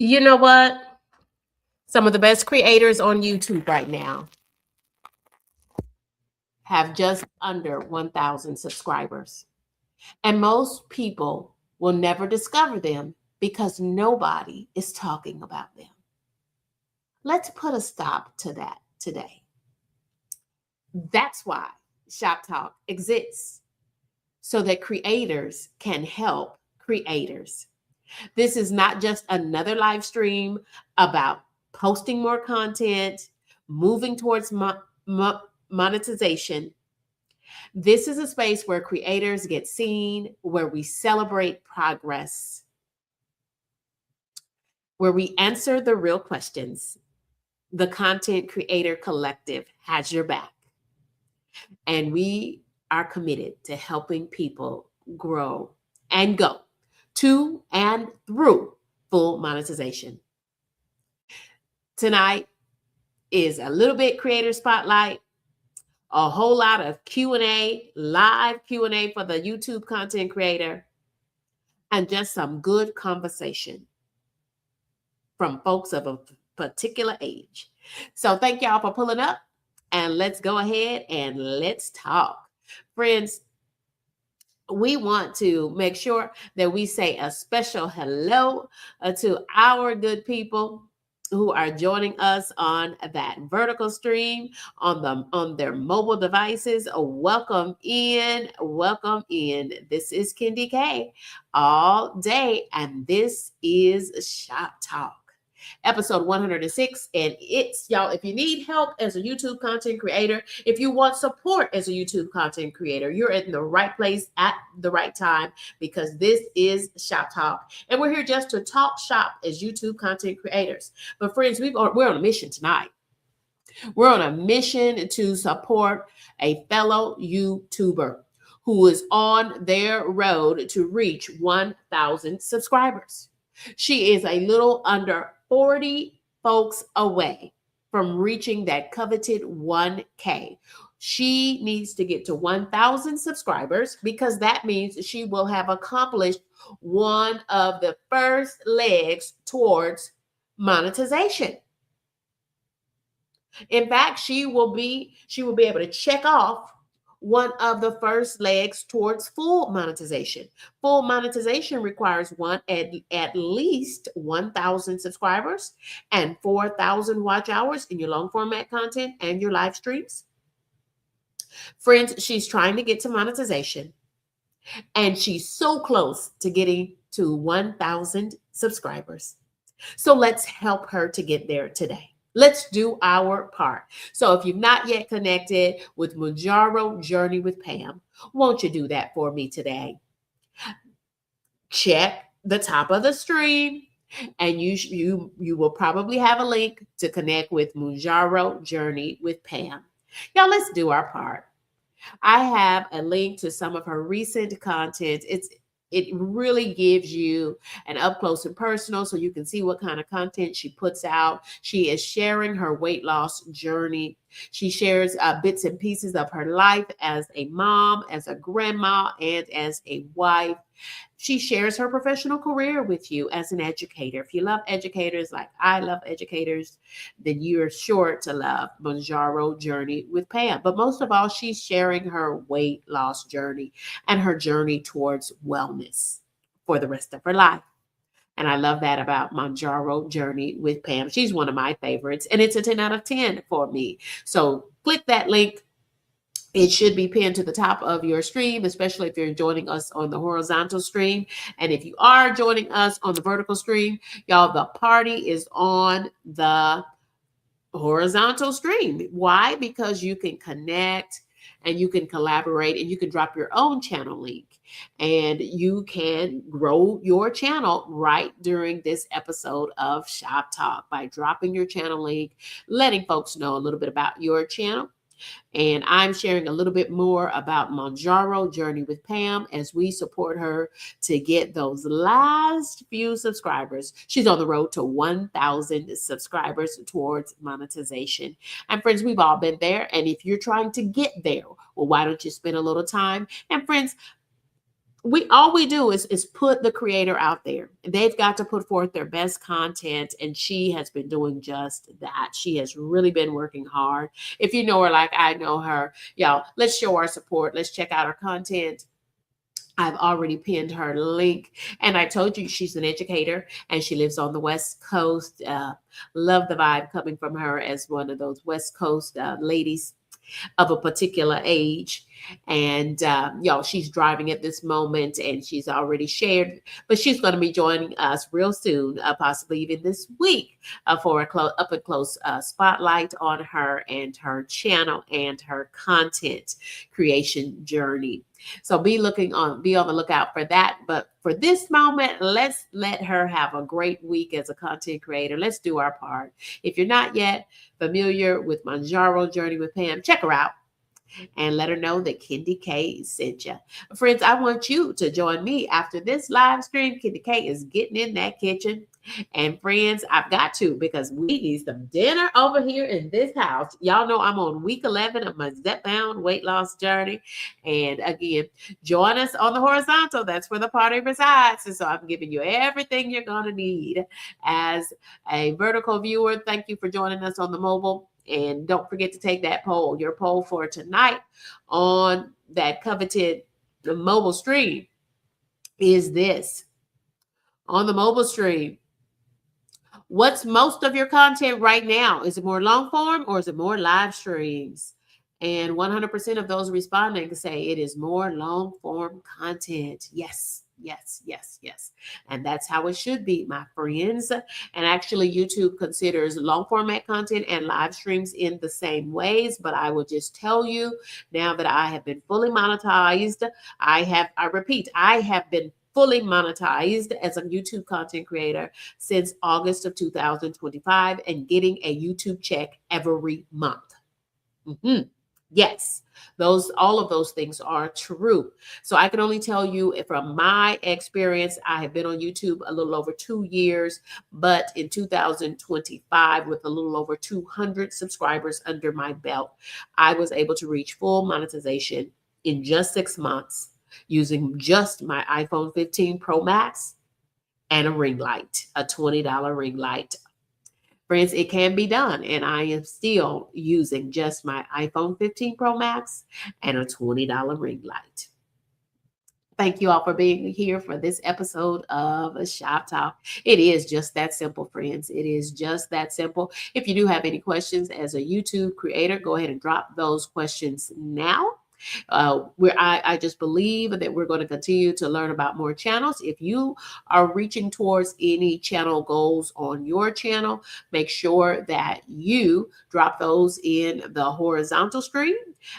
You know what? Some of the best creators on YouTube right now have just under 1,000 subscribers. And most people will never discover them because nobody is talking about them. Let's put a stop to that today. That's why ShopTalk exists, so that creators can help creators. This is not just another live stream about posting more content, moving towards monetization. This is a space where creators get seen, where we celebrate progress, where we answer the real questions. The Content Creator Collective has your back, and we are committed to helping people grow and go to and through full monetization. Tonight is a little bit creator spotlight, a whole lot of Q&A, live Q&A for the YouTube content creator, and just some good conversation from folks of a particular age. So thank y'all for pulling up, and let's go ahead and let's talk. Friends, we want to make sure that we say a special hello to our good people who are joining us on that vertical stream on their mobile devices. Welcome in, welcome in. This is KendyK all day, and this is Shop Talk. Episode 106. And it's, y'all, if you need help as a YouTube content creator, if you want support as a YouTube content creator, you're in the right place at the right time, because this is Shop Talk. And we're here just to talk shop as YouTube content creators. But friends, we're on a mission tonight. We're on a mission to support a fellow YouTuber who is on their road to reach 1,000 subscribers. She is a little under 40 folks away from reaching that coveted 1K. She needs to get to 1,000 subscribers, because that means she will have accomplished one of the first legs towards monetization. In fact, she will be able to check off one of the first legs towards full monetization. Full monetization requires at least 1,000 subscribers and 4,000 watch hours in your long format content and your live streams. Friends, she's trying to get to monetization, and she's so close to getting to 1,000 subscribers. So let's help her to get there today. Let's do our part. So if you've not yet connected with Mounjaro Journey with Pam, won't you do that for me today? Check the top of the stream, and you will probably have a link to connect with Mounjaro Journey with Pam. Y'all, let's do our part. I have a link to some of her recent content. It really gives you an up close and personal, so you can see what kind of content she puts out. She is sharing her weight loss journey. She shares bits and pieces of her life as a mom, as a grandma, and as a wife. She shares her professional career with you as an educator. If you love educators like I love educators, then you're sure to love Mounjaro Journey with Pam. But most of all, she's sharing her weight loss journey and her journey towards wellness for the rest of her life. And I love that about Mounjaro Journey with Pam. She's one of my favorites, and it's a 10 out of 10 for me. So click that link. It should be pinned to the top of your stream, especially if you're joining us on the horizontal stream. And if you are joining us on the vertical stream, y'all, the party is on the horizontal stream. Why? Because you can connect and you can collaborate, and you can drop your own channel link, and you can grow your channel right during this episode of Shop Talk by dropping your channel link, letting folks know a little bit about your channel. And I'm sharing a little bit more about Mounjaro Journey with Pam as we support her to get those last few subscribers. She's on the road to 1,000 subscribers towards monetization. And friends, we've all been there. And if you're trying to get there, well, why don't you spend a little time? And friends, we do is put the creator out there. They've got to put forth their best content, and she has been doing just that. She has really been working hard. If you know her like I know her, y'all, let's show our support. Let's check out her content. I've already pinned her link, and I told you she's an educator and she lives on the West Coast. Love the vibe coming from her as one of those West Coast ladies of a particular age. And y'all, she's driving at this moment, and she's already shared, but she's going to be joining us real soon, possibly even this week, for a up and close spotlight on her and her channel and her content creation journey. So be on the lookout for that. But for this moment, let's let her have a great week as a content creator. Let's do our part. If you're not yet familiar with Manjaro Journey with Pam, check her out and let her know that KendyK sent you. Friends, I want you to join me after this live stream. KendyK is getting in that kitchen. And friends, I've got to, because we need some dinner over here in this house. Y'all know I'm on week 11 of my step-bound weight loss journey. And again, join us on the horizontal. That's where the party resides. And so I'm giving you everything you're going to need as a vertical viewer. Thank you for joining us on the mobile. And don't forget to take that poll. Your poll for tonight on that coveted mobile stream is this. On the mobile stream, what's most of your content right now? Is it more long form or is it more live streams? And 100% of those responding say it is more long form content. Yes, yes, yes, yes. And that's how it should be, my friends. And actually, YouTube considers long format content and live streams in the same ways. But I will just tell you now that I have been fully monetized. I have been fully monetized as a YouTube content creator since August of 2025 and getting a YouTube check every month. Mm-hmm. Yes, all of those things are true. So I can only tell you from my experience, I have been on YouTube a little over 2 years, but in 2025, with a little over 200 subscribers under my belt, I was able to reach full monetization in just 6 months using just my iPhone 15 Pro Max and a ring light, a $20 ring light. Friends, it can be done, and I am still using just my iPhone 15 Pro Max and a $20 ring light. Thank you all for being here for this episode of Shop Talk. It is just that simple, friends. It is just that simple. If you do have any questions as a YouTube creator, go ahead and drop those questions now. I just believe that we're going to continue to learn about more channels. If you are reaching towards any channel goals on your channel, make sure that you drop those in the horizontal stream,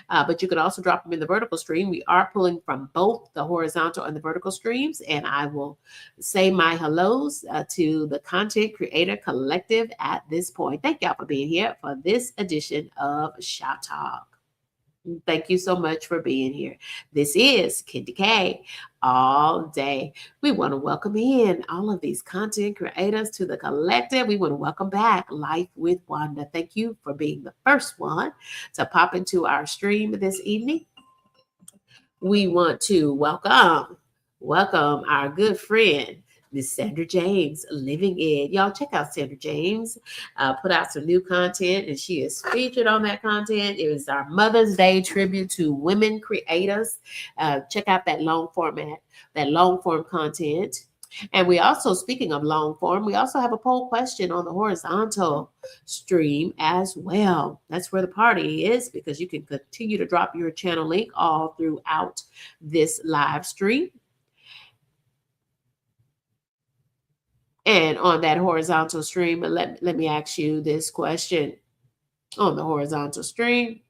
but you could also drop them in the vertical stream. We are pulling from both the horizontal and the vertical streams, and I will say my hellos to the Content Creator Collective at this point. Thank y'all for being here for this edition of Shop Talk. Thank you so much for being here. This is KendyK all day. We want to welcome in all of these content creators to the collective. We want to welcome back Life with Wanda. Thank you for being the first one to pop into our stream this evening. We want to welcome our good friend, Miss Sandra James, Living Ed. Y'all check out Sandra James. Put out some new content, and she is featured on that content. It was our Mother's Day tribute to women creators. Check out that long form content. And we also, speaking of long form, we also have a poll question on the horizontal stream as well. That's where the party is, because you can continue to drop your channel link all throughout this live stream. And on that horizontal stream, let me ask you this question. On the horizontal stream,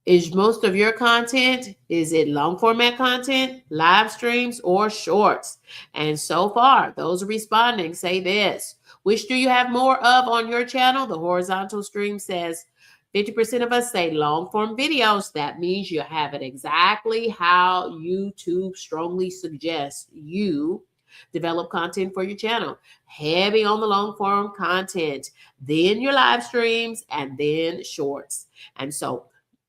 is most of your content, is it long format content, live streams, or shorts? And so far, those responding say this. Which do you have more of on your channel? The horizontal stream says 50% of us say long form videos. That means you have it exactly how YouTube strongly suggests you develop content for your channel. Heavy on the long form content, then your live streams, and then shorts. And so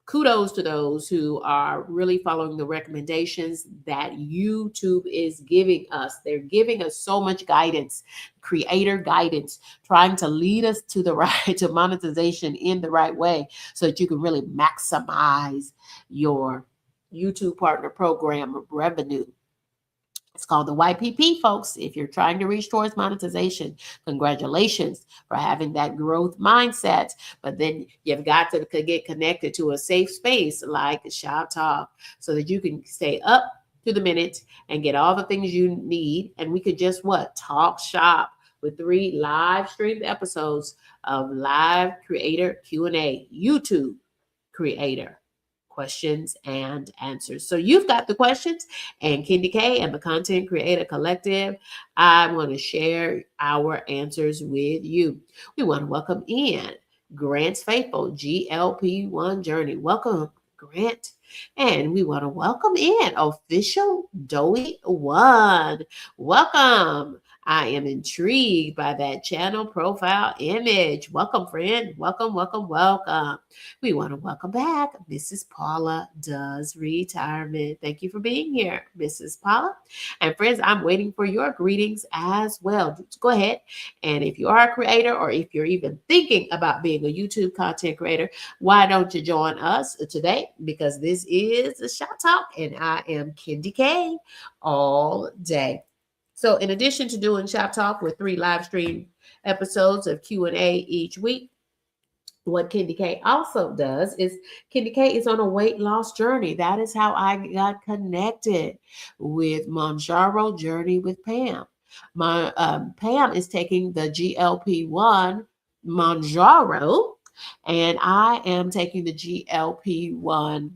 kudos to those who are really following the recommendations that YouTube is giving us. They're giving us so much guidance, creator guidance, trying to lead us to the right, to monetization in the right way so that you can really maximize your YouTube partner program revenue. It's called the YPP, folks. If you're trying to reach towards monetization, congratulations for having that growth mindset. But then you've got to get connected to a safe space like ShopTalk so that you can stay up to the minute and get all the things you need. And we could just talk shop with 3 live streamed episodes of live creator Q&A, YouTube creator questions and answers. So you've got the questions, and KendyK and the Content Creator Collective, I want to share our answers with you. We want to welcome in Grant's Faithful GLP1 Journey. Welcome, Grant. And we want to welcome in Official Doughy One. Welcome. I am intrigued by that channel profile image. Welcome, friend. Welcome, welcome, welcome. We want to welcome back Mrs. Paula Does Retirement. Thank you for being here, Mrs. Paula. And friends, I'm waiting for your greetings as well. Go ahead. And if you are a creator, or if you're even thinking about being a YouTube content creator, why don't you join us today? Because this is a ShopTalk, and I am KendyK all day. So in addition to doing ShopTalk with 3 live stream episodes of Q&A each week, what KendyK also does is KendyK is on a weight loss journey. That is how I got connected with Monjaro Journey with Pam. Pam is taking the GLP-1 Monjaro, and I am taking the GLP-1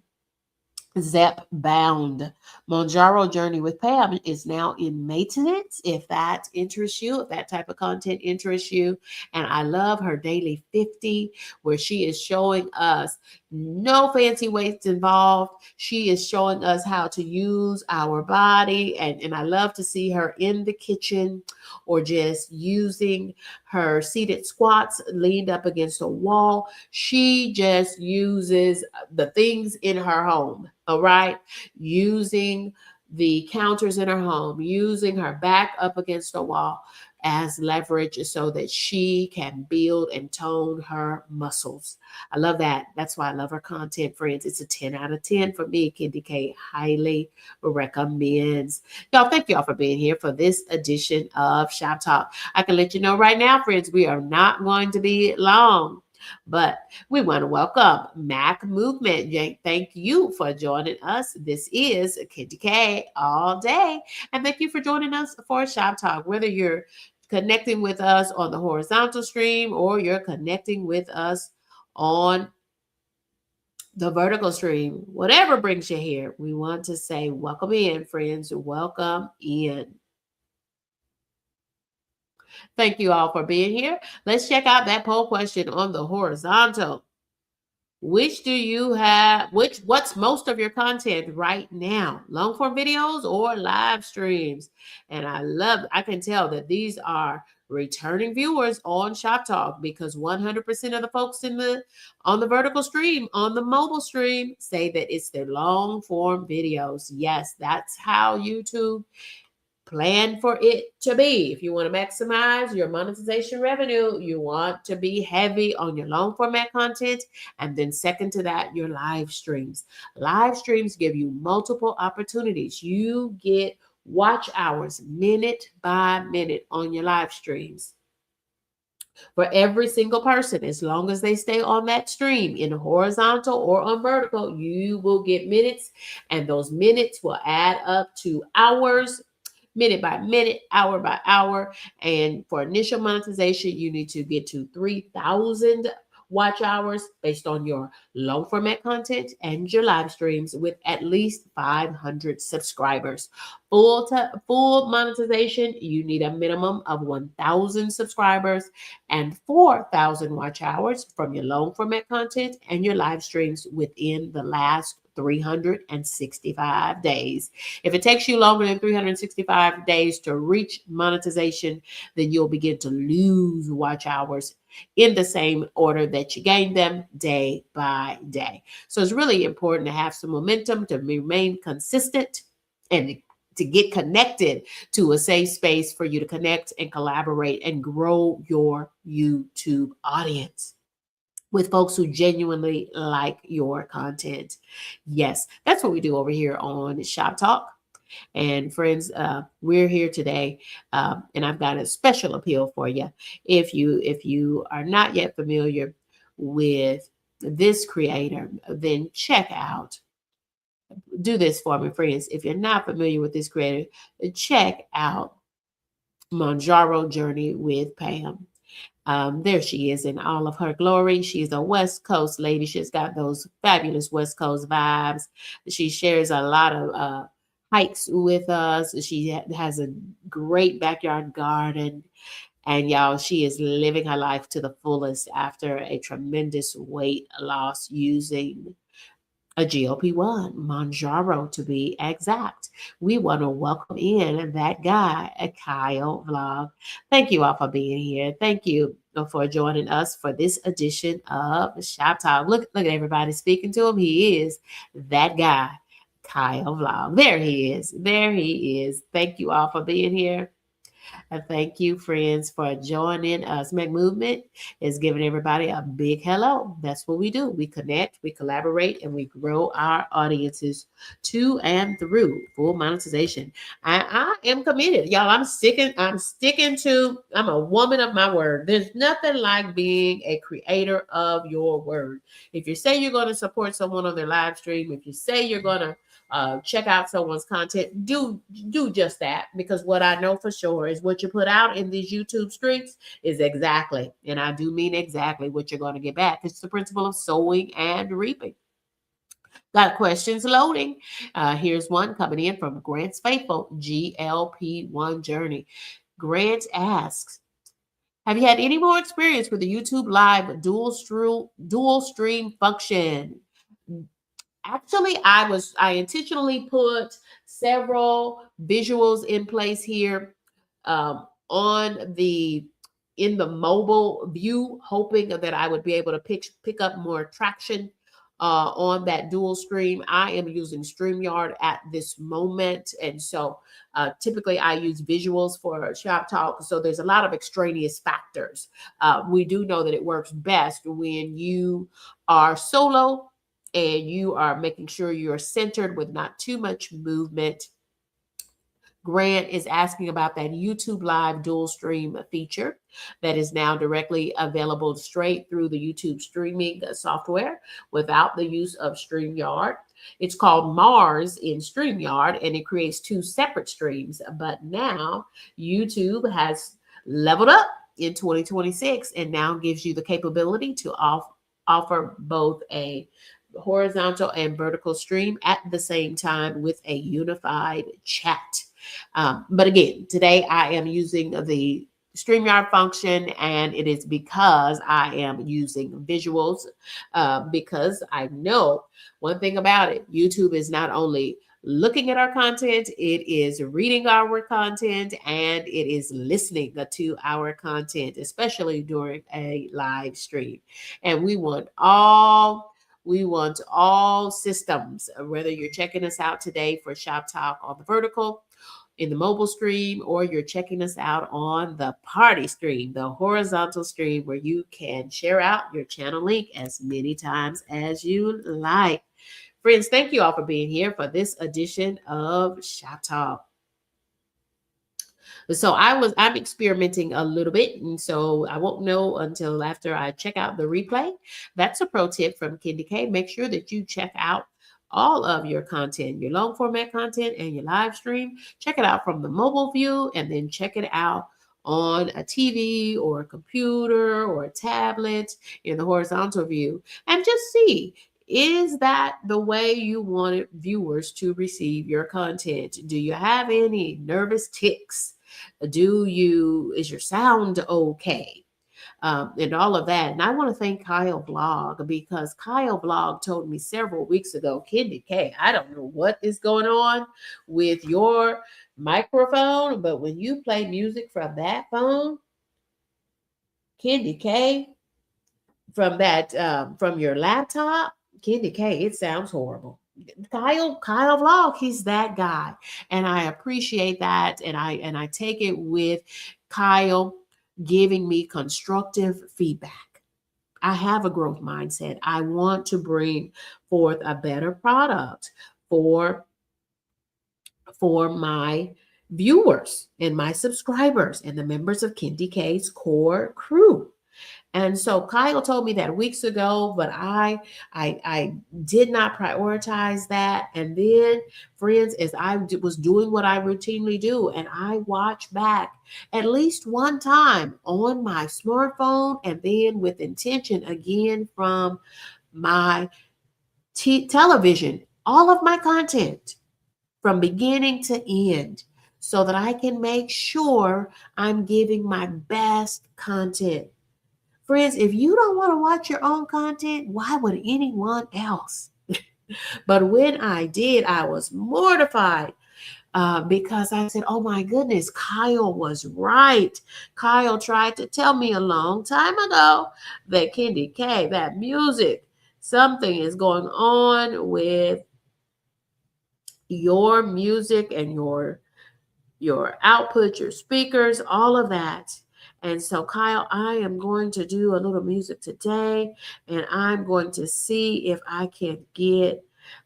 Zep Bound. Monjaro Journey with Pam is now in maintenance, if that interests you, if that type of content interests you. And I love her Daily 50, where she is showing us no fancy weights involved. She is showing us how to use our body. And I love to see her in the kitchen or just using her seated squats leaned up against a wall. She just uses the things in her home. All right. Using the counters in her home, using her back up against a wall as leverage so that she can build and tone her muscles. I love that. That's why I love her content, friends. It's a 10 out of 10 for me. KendyK highly recommends. Y'all, thank y'all for being here for this edition of Shop Talk. I can let you know right now, friends, we are not going to be long. But we want to welcome Mac Movement. Thank you for joining us. This is KendyK all day. And thank you for joining us for Shop Talk. Whether you're connecting with us on the horizontal stream or you're connecting with us on the vertical stream, whatever brings you here, we want to say welcome in, friends. Welcome in. Thank you all for being here. Let's check out that poll question on the horizontal. Which do you have? What's most of your content right now? Long form videos or live streams? And I can tell that these are returning viewers on Shop Talk, because 100% of the folks on the vertical stream, on the mobile stream, say that it's their long form videos. Yes, that's how YouTube plan for it to be. If you want to maximize your monetization revenue, you want to be heavy on your long format content. And then second to that, your live streams. Live streams give you multiple opportunities. You get watch hours minute by minute on your live streams. For every single person, as long as they stay on that stream in horizontal or on vertical, you will get minutes, and those minutes will add up to hours, minute by minute, hour by hour. And for initial monetization, you need to get to 3,000 watch hours based on your long format content and your live streams with at least 500 subscribers. Full monetization, you need a minimum of 1,000 subscribers and 4,000 watch hours from your long format content and your live streams within the last 365 days. If it takes you longer than 365 days to reach monetization, then you'll begin to lose watch hours in the same order that you gain them day by day. So it's really important to have some momentum, to remain consistent, and to get connected to a safe space for you to connect and collaborate and grow your YouTube audience with folks who genuinely like your content. Yes, that's what we do over here on Shop Talk. And friends, we're here today, and I've got a special appeal for you. If you are not yet familiar with this creator, then check out. Do this for me, friends. If you're not familiar with this creator, check out Monjaro Journey with Pam. There she is in all of her glory. She's a West Coast lady. She's got those fabulous West Coast vibes. She shares a lot of hikes with us. She has a great backyard garden. And y'all, she is living her life to the fullest after a tremendous weight loss using a GLP-1, Monjaro to be exact. We want to welcome in that guy, Kyle Vlog. Thank you all for being here. Thank you for joining us for this edition of Shop Talk. Look at everybody speaking to him. He is that guy, Kyle Vlog. There he is. There he is. Thank you all for being here. And thank you, friends, for joining us. Make Movement is giving everybody a big hello. That's what we do. We connect, we collaborate, and we grow our audiences to and through full monetization. I am committed. Y'all, I'm sticking to, I'm a woman of my word. There's nothing like being a creator of your word. If you say you're going to support someone on their live stream, if you say you're going to check out someone's content, do just that, because what I know for sure is what you put out in these YouTube streets is exactly, and I do mean exactly, what you're going to get back. It's the principle of sowing and reaping. Got questions loading. Here's one coming in from Grant's Faithful GLP-1 Journey. Grant asks, have you had any more experience with the YouTube Live dual stream function? Actually, I intentionally put several visuals in place here in the mobile view, hoping that I would be able to pick up more traction on that dual stream. I am using StreamYard at this moment, and so typically I use visuals for Shop Talk. So there's a lot of extraneous factors. We do know that it works best when you are solo and you are making sure you're centered with not too much movement. Grant is asking about that YouTube Live dual stream feature that is now directly available straight through the YouTube streaming software without the use of StreamYard. It's called Mars in StreamYard, and it creates two separate streams. But now YouTube has leveled up in 2026 and now gives you the capability to offer both a horizontal and vertical stream at the same time with a unified chat. But again, today I am using the StreamYard function, and it is because I am using visuals, because I know one thing about it. YouTube is not only looking at our content, it is reading our content, and it is listening to our content, especially during a live stream. And we want all systems, whether you're checking us out today for Shop Talk on the vertical, in the mobile stream, or you're checking us out on the party stream, the horizontal stream, where you can share out your channel link as many times as you like. Friends, thank you all for being here for this edition of Shop Talk. So I'm experimenting a little bit, and so I won't know until after I check out the replay. That's a pro tip from KendyK. Make sure that you check out all of your content, your long format content and your live stream. Check it out from the mobile view, and then check it out on a TV or a computer or a tablet in the horizontal view, and just see, is that the way you wanted viewers to receive your content? Do you have any nervous tics? Is your sound okay? and all of that. And I want to thank Kyle Blog, because Kyle Blog told me several weeks ago, KendyK, I don't know what is going on with your microphone, but when you play music from that phone, KendyK, from your laptop, KendyK, it sounds horrible. Kyle Vlog, he's that guy, and I appreciate that, and I take it with Kyle giving me constructive feedback. I have a growth mindset. I want to bring forth a better product for my viewers and my subscribers and the members of KendyK's core crew. And so Kyle told me that weeks ago, but I did not prioritize that. And then, friends, as I was doing what I routinely do, and I watch back at least one time on my smartphone, and then with intention again from my television, all of my content from beginning to end, so that I can make sure I'm giving my best content. Friends, if you don't want to watch your own content, why would anyone else? But when I did, I was mortified because I said, oh my goodness, Kyle was right. Kyle tried to tell me a long time ago that KendyK, that music, something is going on with your music and your output, your speakers, all of that. And so, Kyle, I am going to do a little music today, and I'm going to see if I can get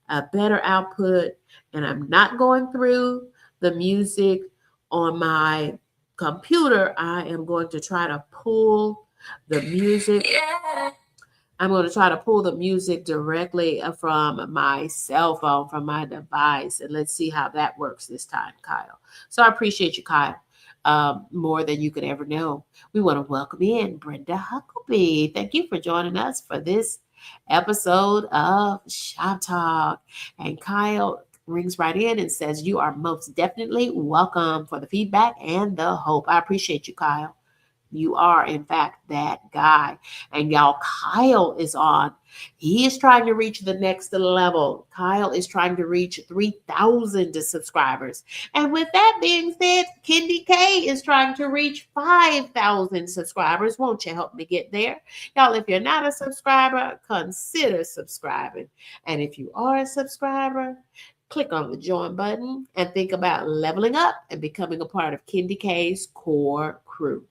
a better output. And I'm not going through the music on my computer. I am going to try to pull the music. I'm going to try to pull the music directly from my cell phone, from my device, and let's see how that works this time, Kyle. So I appreciate you, Kyle, more than you could ever know. We want to welcome in Brenda Huckleby. Thank you for joining us for this episode of Shop Talk. And Kyle rings right in and says, you are most definitely welcome for the feedback and the hope. I appreciate you, Kyle. You are, in fact, that guy. And y'all, Kyle is on. He is trying to reach the next level. Kyle is trying to reach 3,000 subscribers. And with that being said, KendyK is trying to reach 5,000 subscribers. Won't you help me get there? Y'all, if you're not a subscriber, consider subscribing. And if you are a subscriber, click on the join button and think about leveling up and becoming a part of KendyK's core crew.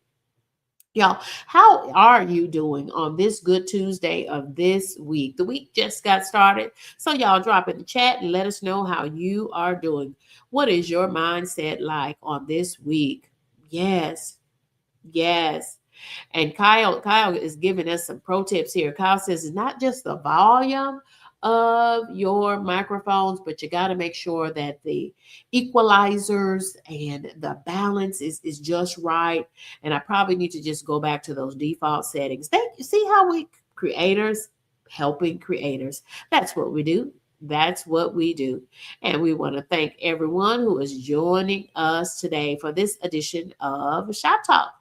Y'all, how are you doing on this good Tuesday of this week? The week just got started. So y'all drop in the chat and let us know how you are doing. What is your mindset like on this week? Yes. And Kyle is giving us some pro tips here. Kyle says it's not just the volume of your microphones, but you got to make sure that the equalizers and the balance is just right. And I probably need to just go back to those default settings. You see how we creators helping creators. That's what we do. That's what we do. And we want to thank everyone who is joining us today for this edition of Shop Talk.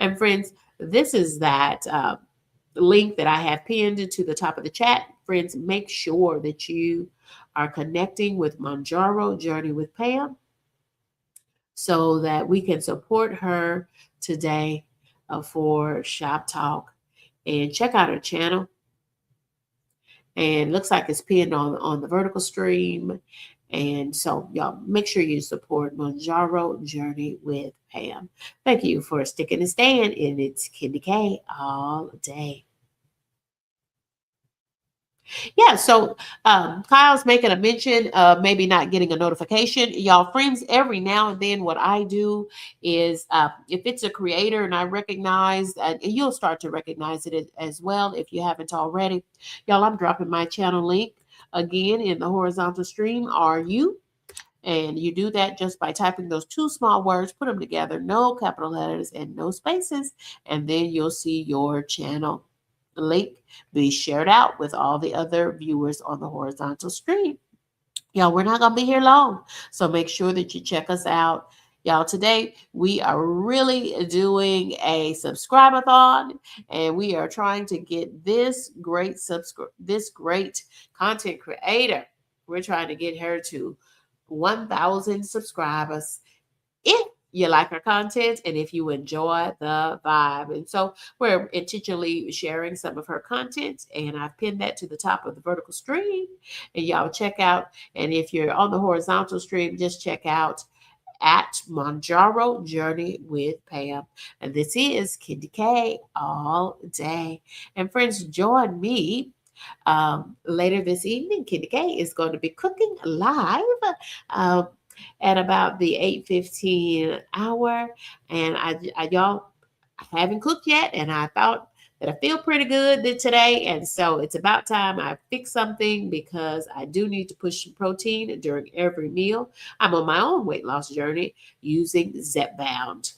And friends, this is that link that I have pinned to the top of the chat. Friends, make sure that you are connecting with Manjaro Journey with Pam so that we can support her today for Shop Talk. And check out her channel. And looks like it's pinned on the vertical stream. And so y'all make sure you support Manjaro Journey with Pam. Thank you for sticking and staying. And it's KendyK all day. Yeah, so Kyle's making a mention of maybe not getting a notification. Y'all, friends, every now and then what I do is if it's a creator and I recognize, and you'll start to recognize it as well if you haven't already. Y'all, I'm dropping my channel link again in the horizontal stream. Are you? And you do that just by typing those two small words, put them together, no capital letters and no spaces, and then you'll see your channel link be shared out with all the other viewers on the horizontal stream. Y'all, we're not going to be here long, so make sure that you check us out Y'all, today we are really doing a subscribe-a-thon, and we are trying to get this great content creator. We're trying to get her to 1,000 subscribers. If you like our content and if you enjoy the vibe. And so we're intentionally sharing some of her content, and I've pinned that to the top of the vertical stream. And y'all check out. And if you're on the horizontal stream, just check out at Monjaro Journey with Pam. And this is KendyK all day. And friends, join me later this evening. KendyK is going to be cooking live um, at about the 8:15 hour. And y'all, I haven't cooked yet, and I thought that I feel pretty good today. And so it's about time I fix something, because I do need to push some protein during every meal. I'm on my own weight loss journey using Zepbound.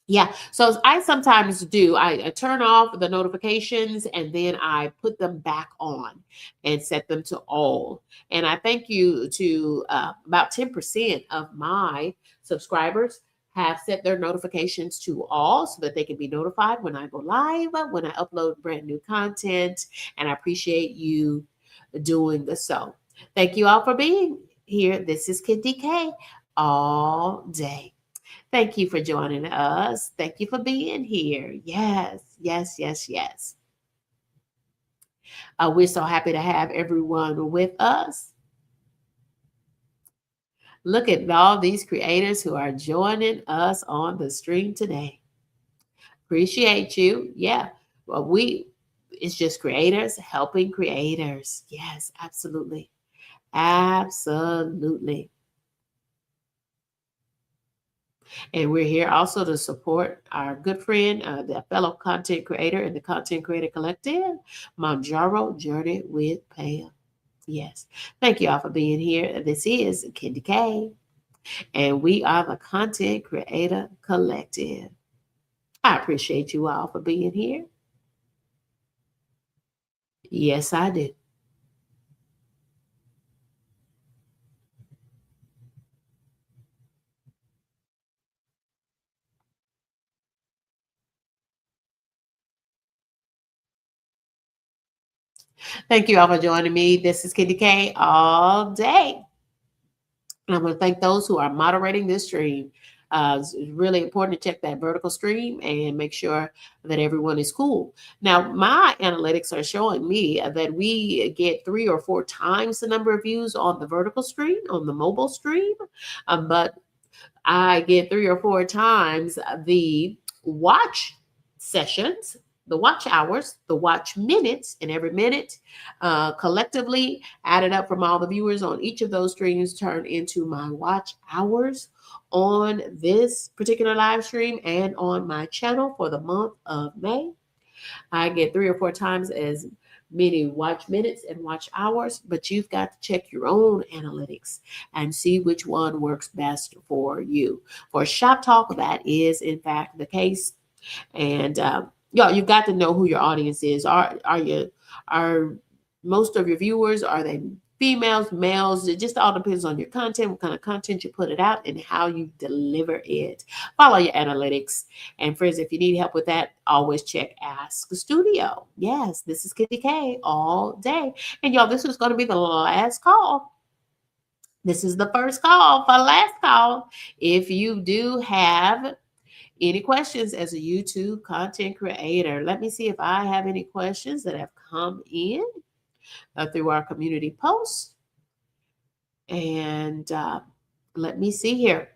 Yeah, so I sometimes do. I turn off the notifications and then I put them back on and set them to all. And I thank you to about 10% of my subscribers have set their notifications to all so that they can be notified when I go live, when I upload brand new content. And I appreciate you doing so. Thank you all for being here. This is KendyK all day. Thank you for joining us. Thank you for being here. Yes, yes, yes, yes. We're so happy to have everyone with us. Look at all these creators who are joining us on the stream today. Appreciate you. Yeah. Well, it's just creators helping creators. Yes, absolutely. Absolutely. And we're here also to support our good friend, the fellow content creator in the Content Creator Collective, Monjaro Journey with Pam. Yes. Thank you all for being here. This is KendyK, and we are the Content Creator Collective. I appreciate you all for being here. Yes, I do. Thank you all for joining me. This is KendyK all day. And I want to thank those who are moderating this stream. It's really important to check that vertical stream and make sure that everyone is cool. Now, my analytics are showing me that we get 3 or 4 times the number of views on the vertical stream, on the mobile stream, but I get 3 or 4 times the watch sessions, the watch hours, the watch minutes, and every minute collectively added up from all the viewers on each of those streams turn into my watch hours on this particular live stream and on my channel for the month of May. I get 3 or 4 times as many watch minutes and watch hours, but you've got to check your own analytics and see which one works best for you. For ShopTalk, that is in fact the case. And y'all, you've got to know who your audience is. Are most of your viewers, are they females, males? It just all depends on your content, what kind of content you put it out, and how you deliver it. Follow your analytics. And friends, if you need help with that, always check Ask Studio. Yes, this is KendyK all day. And y'all, this is going to be the last call. This is the first call for last call. If you do have any questions as a YouTube content creator, let me see if I have any questions that have come in through our community posts. And let me see here.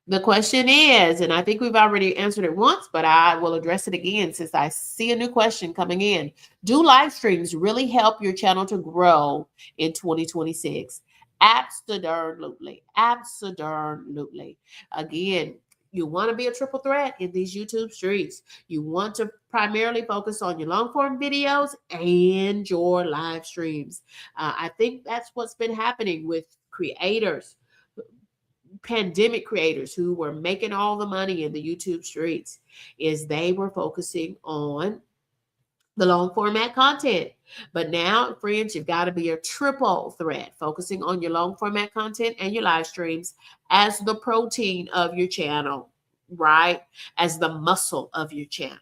The question is, and I think we've already answered it once, but I will address it again since I see a new question coming in. Do live streams really help your channel to grow in 2026? Absolutely. Absolutely. Again, you want to be a triple threat in these YouTube streets. You want to primarily focus on your long form videos and your live streams. I think that's what's been happening with creators, pandemic creators who were making all the money in the YouTube streets, is they were focusing on the long format content. But now, friends, you've got to be a triple threat, focusing on your long format content and your live streams as the protein of your channel, right? As the muscle of your channel.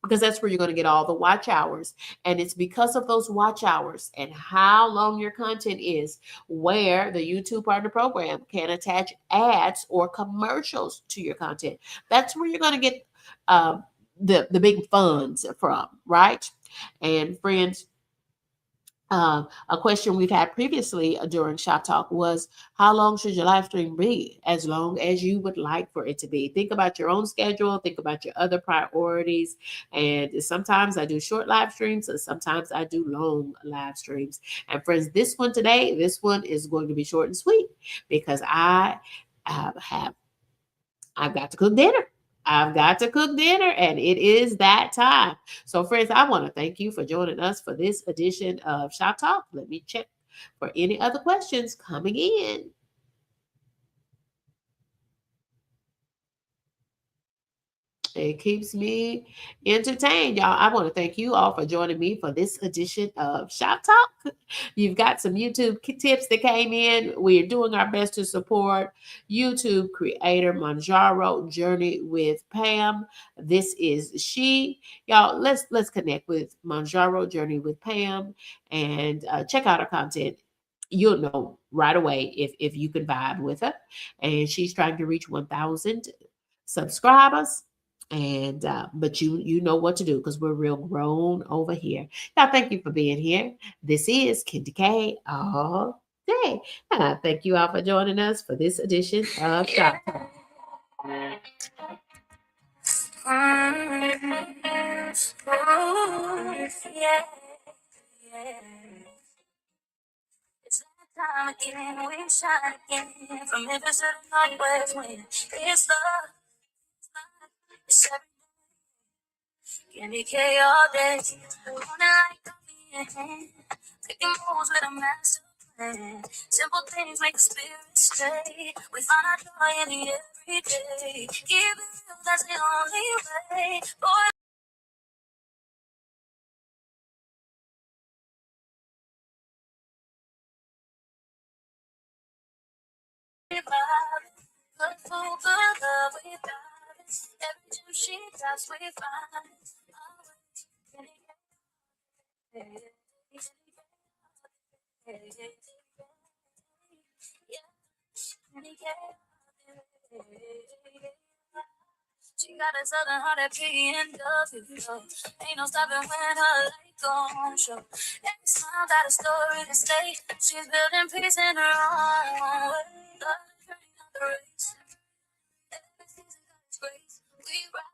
Because that's where you're going to get all the watch hours. And it's because of those watch hours and how long your content is where the YouTube Partner Program can attach ads or commercials to your content. That's where you're going to get the big funds from, right? And friends, a question we've had previously during Shop Talk was, how long should your live stream be? As long as you would like for it to be. Think about your own schedule, think about your other priorities. And sometimes I do short live streams, and sometimes I do long live streams. And friends, this one today, this one is going to be short and sweet because I've got to cook dinner. I've got to cook dinner, and it is that time. So, friends, I want to thank you for joining us for this edition of Shop Talk. Let me check for any other questions coming in. It keeps me entertained, y'all. I want to thank you all for joining me for this edition of Shop Talk. You've got some YouTube tips that came in. We're doing our best to support YouTube creator Manjaro Journey with Pam. This is she. Y'all, let's connect with Manjaro Journey with Pam and check out her content. You'll know right away if you can vibe with her. And she's trying to reach 1,000 subscribers. And but you know what to do because we're real grown over here. Now, thank you for being here. This is KendyK all day. Thank you all for joining us for this edition of Shop Talk. It's that time again, we shine again. From Memphis to the Northwest wind. It's love, it's KendyK all day. Wanna like coffee in hand. Taking moves with a master plan. Simple things make the spirit stay. We find our joy in the everyday. Keep it real, that's the only way. Boy, we vibe. Good food, good love, we vibe. Every time she drops, we find. She got a southern heart that PNW. Ain't no stopping when her light gon' show. Every smile got a story to say. She's building peace in her own way. Love, the race. Every season got its grace. We ride.